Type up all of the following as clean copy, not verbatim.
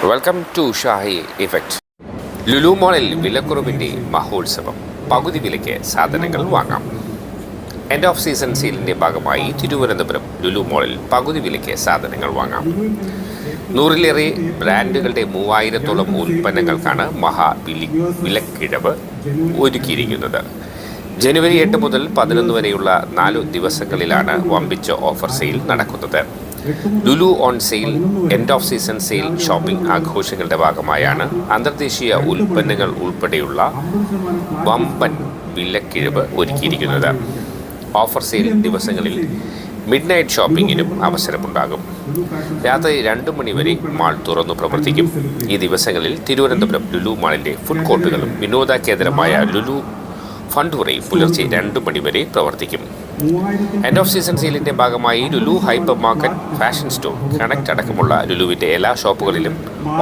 Welcome to Shahi effect. Lulu മോളിൽ വിലക്കുറവിൻ്റെ മഹോത്സവം. പകുതി വിലയ്ക്ക് സാധനങ്ങൾ വാങ്ങാം. എൻഡ് ഓഫ് സീസൺ സെയിലിൻ്റെ ഭാഗമായി തിരുവനന്തപുരം ലുലു മോളിൽ പകുതി വിലയ്ക്ക് സാധനങ്ങൾ വാങ്ങാം. 100-ലേറെ ബ്രാൻഡുകളുടെ 3000-ഓളം ഉൽപ്പന്നങ്ങൾക്കാണ് വിലക്കിഴവ് ഒരുക്കിയിരിക്കുന്നത്. ജനുവരി 8 മുതൽ 11 വരെയുള്ള 4 ദിവസങ്ങളിലാണ് വമ്പിച്ച ഓഫർ സെയിൽ നടക്കുന്നത്. Lulu on sale, end off season sale shopping ആഘോഷങ്ങളുടെ ഭാഗമായാണ് അന്തർദേശീയ ഉൽപ്പന്നങ്ങൾ ഉൾപ്പെടെയുള്ള വമ്പൻ വിലക്കിഴിവ് ഒരുക്കിയിരിക്കുന്നത്. ഓഫർ സെയിൽ ദിവസങ്ങളിൽ മിഡ് നൈറ്റ് ഷോപ്പിങ്ങിനും അവസരമുണ്ടാകും. രാത്രി 2 മണി വരെ മാൾ തുറന്നു പ്രവർത്തിക്കും. ഈ ദിവസങ്ങളിൽ തിരുവനന്തപുരം ലുലു മാളിൻ്റെ ഫുഡ് കോർട്ടുകളും വിനോദ കേന്ദ്രമായ ലുലു ഫണ്ടൂറയും പുലർച്ചെ 2 മണി വരെ പ്രവർത്തിക്കും. എൻഡ് ഓഫ് സീസൺ സെയിലിൻ്റെ ഭാഗമായി Lulu hyper market, fashion store, connect അടക്കമുള്ള ലുലുവിൻ്റെ എല്ലാ ഷോപ്പുകളിലും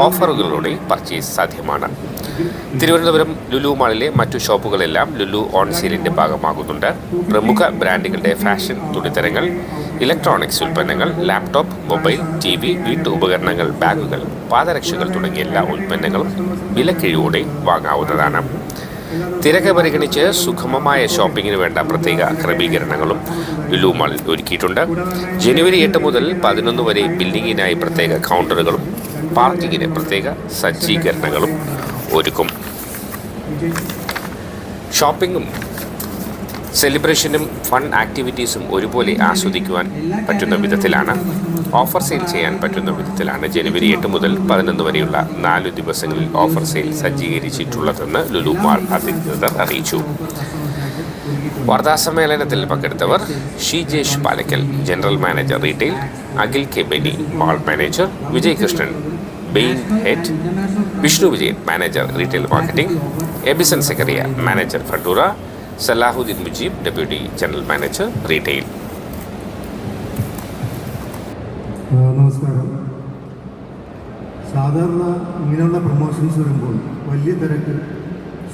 ഓഫറുകളുടെ പർച്ചേസ് സാധ്യമാണ്. തിരുവനന്തപുരം ലുലു മാളിലെ മറ്റു ഷോപ്പുകളെല്ലാം ലുലു ഓൺ സെയിലിൻ്റെ ഭാഗമാകുന്നുണ്ട്. പ്രമുഖ ബ്രാൻഡുകളുടെ ഫാഷൻ തുണിത്തരങ്ങൾ, ഇലക്ട്രോണിക്സ് ഉൽപ്പന്നങ്ങൾ, ലാപ്ടോപ്പ്, മൊബൈൽ, TV, വീട്ടു ഉപകരണങ്ങൾ, ബാഗുകൾ, പാദരക്ഷകൾ തുടങ്ങിയ എല്ലാ ഉൽപ്പന്നങ്ങളും വിലക്കിഴിവോടെ വാങ്ങാവുന്നതാണ്. തിരക്ക് പരിഗണിച്ച് സുഗമമായ ഷോപ്പിങ്ങിന് വേണ്ട പ്രത്യേക ക്രമീകരണങ്ങളും ലുലു മാളിൽ ഒരുക്കിയിട്ടുണ്ട്. ജനുവരി 8 മുതൽ 11 വരെ ബിൽഡിങ്ങിനായി പ്രത്യേക കൗണ്ടറുകളും പാർക്കിങ്ങിന് പ്രത്യേക സജ്ജീകരണങ്ങളും ഒരുക്കും. ഷോപ്പിങ്ങും സെലിബ്രേഷനും ഫൺ ആക്ടിവിറ്റീസും ഒരുപോലെ ആസ്വദിക്കുവാൻ പറ്റുന്ന വിധത്തിലാണ്, ഓഫർ സെയിൽ ചെയ്യാൻ പറ്റുന്ന വിധത്തിലാണ് ജനുവരി 8 മുതൽ 11 വരെയുള്ള 4 ദിവസങ്ങളിൽ ഓഫർ സെയിൽ സജ്ജീകരിച്ചിട്ടുള്ളതെന്ന് ലുലു മാൾ അധികൃതർ അറിയിച്ചു. വാർത്താസമ്മേളനത്തിൽ പങ്കെടുത്തവർ Sheejesh Palakkal, general manager retail, Akhil K Beni, mall manager, Vijay Krishnan, ബെയിൻ head, Vishnu Vijayan, manager retail marketing, Abison Zakariya, manager Funtura, Salahuddin Mujeeb, deputy general manager retail. നമസ്കാരം. സാധാരണ ഇങ്ങനെയുള്ള പ്രൊമോഷൻസ് വരുമ്പോൾ വലിയ തിരക്ക്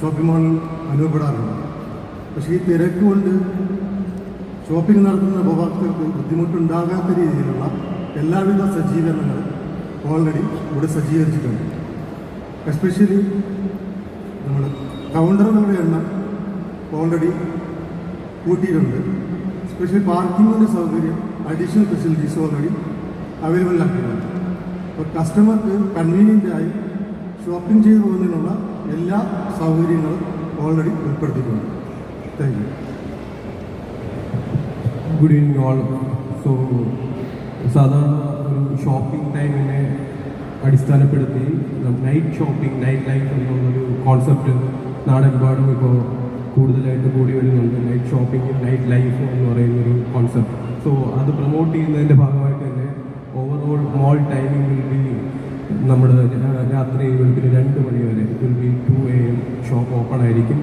ഷോപ്പിംഗ് മാളിൽ അനുഭവപ്പെടാറുണ്ട്. പക്ഷേ ഈ തിരക്ക് കൊണ്ട് ഷോപ്പിംഗ് നടത്തുന്ന ഉപഭോക്താക്കൾക്ക് ബുദ്ധിമുട്ടുണ്ടാകാത്ത രീതിയിലുള്ള എല്ലാവിധ സജ്ജീകരണങ്ങളും ഓൾറെഡി ഇവിടെ സജ്ജീകരിച്ചിട്ടുണ്ട്. എസ്പെഷ്യലി നമ്മൾ കൗണ്ടറുകളുടെ എണ്ണം ഓൾറെഡി കൂട്ടിയിട്ടുണ്ട്. സ്പെഷ്യലി പാർക്കിങ്ങിൻ്റെ സൗകര്യം, അഡീഷണൽ ഫെസിലിറ്റീസ് ഓൾറെഡി അവൈലബിൾ ആക്കിയിട്ടുണ്ട്. അപ്പോൾ കസ്റ്റമർക്ക് കൺവീനിയൻ്റായി ഷോപ്പിംഗ് ചെയ്തു പോകുന്നതിനുള്ള എല്ലാ സൗകര്യങ്ങളും ഓൾറെഡി ഉൾപ്പെടുത്തിയിട്ടുണ്ട്. Thank you. Good evening all. So സാധാരണ ഒരു ഷോപ്പിംഗ് ടൈമിനെ അടിസ്ഥാനപ്പെടുത്തി നൈറ്റ് ഷോപ്പിംഗ്, നൈറ്റ് ലൈഫ് എന്നുള്ളൊരു കോൺസെപ്റ്റ് നാടെമ്പാടും ഇപ്പോൾ കൂടുതലായിട്ട് കൂടി വരുന്നുണ്ട്. നൈറ്റ് ഷോപ്പിംഗ്, നൈറ്റ് ലൈഫ് എന്ന് പറയുന്നൊരു കോൺസെപ്റ്റ്. സോ അത് പ്രൊമോട്ട് ചെയ്യുന്നതിൻ്റെ ഭാഗമായിട്ട് തന്നെ overall mall timing will be നമ്മുടെ രാത്രി വെളുപ്പിന് 2 മണി വരെ will be 2 AM shop open ആയിരിക്കും,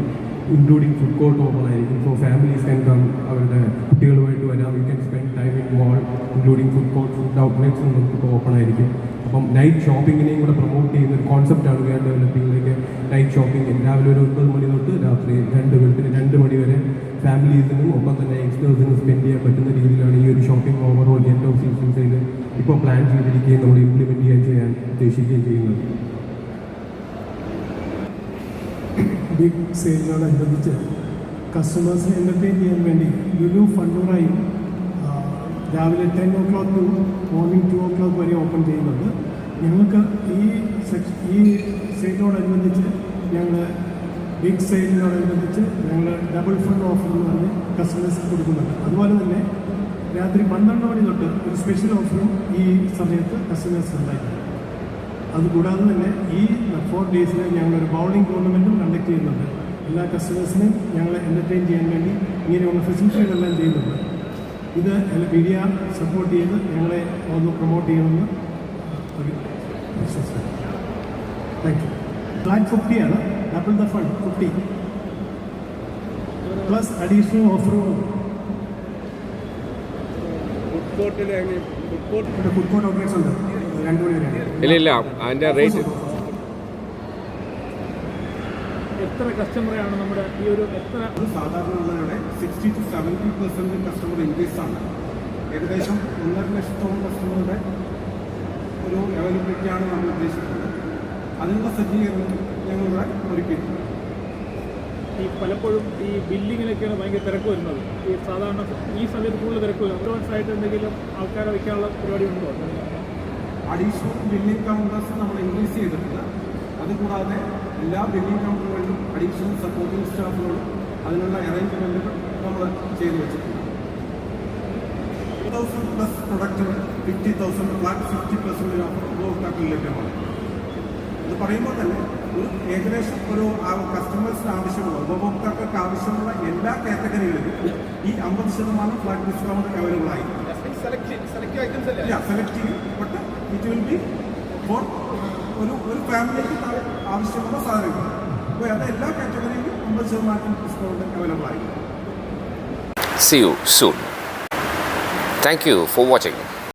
ഇൻക്ലൂഡിങ് ഫുഡ് കോർട്ട് ഓപ്പൺ ആയിരിക്കും. സോ ഫാമിലീസ് ക്യാൻ കം, അവരുടെ കുട്ടികളുമായിട്ട് വരാം. You can spend time in mall, including food court, food ഔട്ട്ലെറ്റ്സും നമുക്ക് ഓപ്പൺ ആയിരിക്കും. അപ്പം നൈറ്റ് ഷോപ്പിങ്ങിനെയും കൂടെ പ്രൊമോട്ട് ചെയ്യുന്ന ഒരു കോൺസെപ്റ്റാണ് വി ആർ ഡെവലപ്പിംഗിലേക്ക്. നൈറ്റ് ഷോപ്പിംഗ് രാവിലെ ഒരു 9 മണി തൊട്ട് രാത്രി 2 മണി വരെ ഫാമിലീസിനും ഒപ്പം തന്നെ യങ്സ്റ്റേഴ്സിനും സ്പെൻഡ് ചെയ്യാൻ പറ്റുന്ന രീതിയിലാണ് ഈ ഒരു shopping overall end off season sale ഇപ്പോൾ പ്ലാൻ ചെയ്തിരിക്കുകയും നമ്മൾ ഇംപ്ലിമെൻറ്റ് ചെയ്യാൻ ഉദ്ദേശിക്കുകയും ചെയ്യുന്നത്. ബിഗ് സെയിലിനോടനുബന്ധിച്ച് കസ്റ്റമേഴ്സിനെ എൻ്റർടൈൻ ചെയ്യാൻ വേണ്ടി ലുലു ഫണ്ടൂറയും രാവിലെ 10 o'clock ടു മോർണിംഗ് 2 o'clock വരെ ഓപ്പൺ ചെയ്യുന്നുണ്ട്. ഞങ്ങൾക്ക് ഈ സെയിലിനോടനുബന്ധിച്ച് ഞങ്ങൾ ബിഗ് സെയിലിനോടനുബന്ധിച്ച് ഞങ്ങൾ ഡബിൾ ഫണ്ട് ഓഫർ എന്ന് പറഞ്ഞ് കസ്റ്റമേഴ്സിന് കൊടുക്കുന്നുണ്ട്. അതുപോലെ തന്നെ രാത്രി 12 മണി തൊട്ട് ഒരു സ്പെഷ്യൽ ഓഫറും ഈ സമയത്ത് കസ്റ്റമേഴ്സ് ഉണ്ടായിട്ടുണ്ട്. അതുകൂടാതെ തന്നെ ഈ 4 days ഞങ്ങളൊരു ബൗളിംഗ് ടൂർണമെൻറ്റും കണ്ടക്ട് ചെയ്യുന്നുണ്ട്. എല്ലാ കസ്റ്റമേഴ്സിനെയും ഞങ്ങൾ എൻ്റർടൈൻ ചെയ്യാൻ വേണ്ടി ഇങ്ങനെയുള്ള ഫെസിലിറ്റികളെല്ലാം ചെയ്യുന്നുണ്ട്. ഇത് മീഡിയ സപ്പോർട്ട് ചെയ്ത് ഞങ്ങളെ ഒന്ന് പ്രൊമോട്ട് ചെയ്യണമെന്ന് വിശ്വസിക്കുന്നു. Thank you. ഫ്ലാറ്റ് 50 ആണ്, double the fund 50 plus additional ഓഫറും. ഫുഡ് കോർട്ട് ഔട്ട്ലെറ്റ്സ് ഉണ്ട് 2 മണി വരെ. ഇല്ല, അതിൻ്റെ റേറ്റ് എത്ര കസ്റ്റമറാണ് നമ്മുടെ ഈ ഒരു സാധാരണ ഉള്ളവരുടെ 60 to 70% കസ്റ്റമർ ഇൻക്രീസ് ആണ്. ഏകദേശം 1.5 ലക്ഷത്തോളം കസ്റ്റമറുടെ ഒരു അവൈലബിലിറ്റിയാണ് നമ്മൾ ഉദ്ദേശിക്കുന്നത്. അതിനുള്ള സജ്ജീകരണം ഞങ്ങളിവിടെ ഒരുക്കിയിട്ടുണ്ട്. ഈ പലപ്പോഴും ഈ ബില്ലിങ്ങിനൊക്കെയാണ് ഭയങ്കര തിരക്ക് വരുന്നത്. ഈ സാധാരണ ഈ സമയത്ത് കൂടുതൽ തിരക്ക് വരും. അഡ്വാൻസ് ആയിട്ട് എന്തെങ്കിലും ആൾക്കാരെ വയ്ക്കാനുള്ള പരിപാടി ഉണ്ടോ? അഡീഷണൽ ബില്ലിംഗ് കൗണ്ടേഴ്സ് നമ്മൾ ഇൻക്രീസ് ചെയ്തിട്ടുണ്ട്. അതുകൂടാതെ എല്ലാ ബില്ലിംഗ് കൗണ്ടറുകളിലും അഡീഷണൽ സപ്പോർട്ടിംഗ് സ്റ്റാഫുകളും അതിനുള്ള അറേഞ്ച്മെൻറ്റുകൾ നമ്മൾ ചെയ്തു വെച്ചിട്ടുണ്ട്. 1000+ പ്രൊഡക്റ്റുകൾ 50,000 ഫ്ലാറ്റ് 50% ഓഫ് ഉപഭോക്താക്കൾ ലഭ്യമാണ്. ഇത് പറയുമ്പോൾ തന്നെ ഒരു ഏകദേശം ഒരു കസ്റ്റമേഴ്സിന് ആവശ്യമുള്ള ഉപഭോക്താക്കൾക്ക് ആവശ്യമുള്ള എല്ലാ കാറ്റഗറികളിലും ഈ 50% ഫ്ലാറ്റ് ഡിസ്കൗണ്ട് അവൈലബിൾ ആയിരിക്കും. Selective but it will be for ഒരു ഫാമിലിക്ക് ആവശ്യമുള്ള സാധനങ്ങൾ. അപ്പോൾ അത് എല്ലാ കാറ്റഗറിയിലും 50% ഡിസ്കൗണ്ട് അവൈലബിൾ ആയിരിക്കും. See you soon. Thank you for watching.